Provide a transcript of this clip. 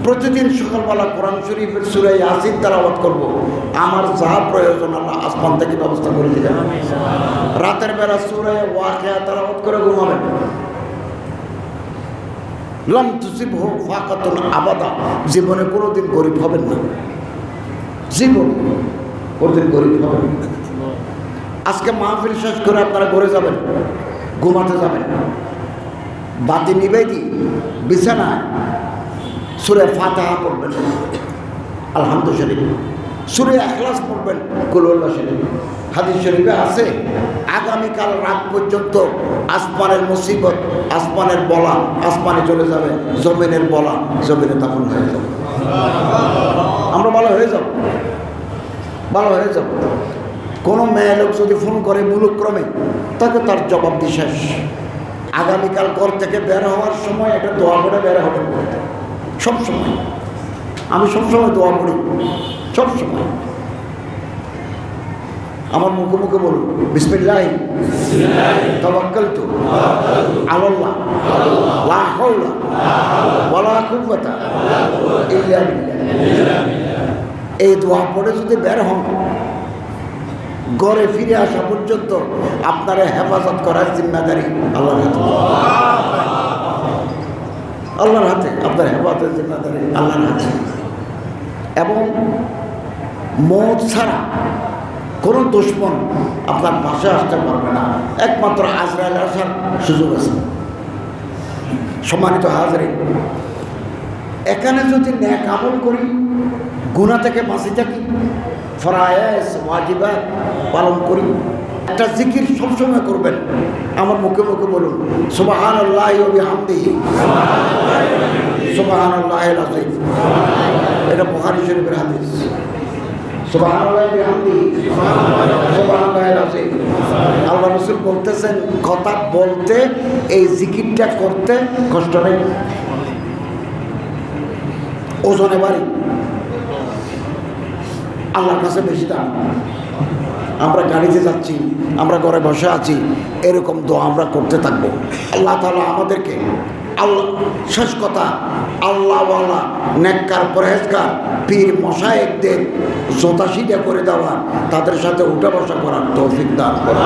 প্রতিদিন সকালবেলা কোরআন শরীফের সূরা ইয়াসিন তেলাওয়াত করব। আমার যা প্রয়োজন আল্লাহ আসমান থেকে ব্যবস্থা করে দিবেন। রাতের বেলা সূরা ওয়াকিয়া তেলাওয়াত করে ঘুমাবেন। লাম তুসিবহু ফাকাতুন আবাদা, জীবনে কোনোদিন গরিব হবেন না, জীবন কোনোদিন গরিব হবেন না। আজকে মাহফিল শেষ করে আপনারা ঘরে যাবেন, ঘুমাতে যাবেন, বাতি নিবে কি বিছানায় সূরা ফাতিহা পড়বেন, আলহামদুলিল্লাহ, সূরা ইখলাস পড়বেন, কুল হুয়াল্লাহু শরীফ। হাদিস শরীফে আছে আগামীকাল রাত পর্যন্ত আসমানের মুসিবত, আসমানের বলা আসমানে চলে যাবে, জমিনের বলা জমিনে দাফন হয়ে যাবে। আমরা ভালো হয়ে যাব, ভালো হয়ে যাব। কোনো মেয়ে লোক যদি ফোন করে ভুলক্রমে, তাকে তার জবাব দিয়ে শেষ। আগামীকাল ঘর থেকে বের হওয়ার সময় একটা দোয়া করে বের হবে সবসময়। আমি সবসময় দোয়া করি, সবসময়। আমার মুখে মুখে বলুন, বিসমিল্লাহি তাওয়াক্কালতু আলাল্লাহ লা হাওলা ওয়ালা কুওয়াতা ইল্লা বিল্লাহ। এই দোয়া পড়ে যদি বের হন, ঘরে ফিরে আসা পর্যন্ত আপনার হেফাজত করার জিম্মাদারি আল্লাহর হাতে, আল্লাহর হাতে। আপনার হেফাজতের জিম্মাদারি আল্লাহর হাতে। এবং মওত ছাড়া কোনো দুশমন আপনার পাশে আসতে পারবে না, একমাত্র আজরাইল আসার সুযোগ আছে। সম্মানিত হাজরিন, এখানে যদি নেক আমল করি, গুনাহ থেকে বাঁচি থাকি, ফরায়েজ ওয়াজিবাত পালন করি, একটা জিকির সবসময় করবেন। আমার মুখে মুখে বলুন, সুবহানাল্লাহি ওয়া বিহামদিহি সুবহানাল্লাহিল আযীম। এটা বুখারী শরীফের হাদিস। সুবহানাল্লাহি ওয়া বিহামদিহি সুবহানাল্লাহিল আযীম। আল্লাহ রাসূল বলতেছেন, কথা বলতে এই জিকিরটা করতে কষ্ট নেই, ওজনে ভারী, আল্লাহর কাছে বেশি দাম। আমরা গাড়িতে যাচ্ছি, আমরা ঘরে বসে আছি, এরকম দোয়া আমরা করতে থাকবো। আল্লাহ তাআলা আমাদেরকে, আল্লাহ, শেষ কথা, আল্লাহওয়ালা নেককার পরহেজগার পীর মশায়েখদের জোতাশিদা করে দেওয়া, তাদের সাথে উঠা বসা করার তৌফিক দান করা।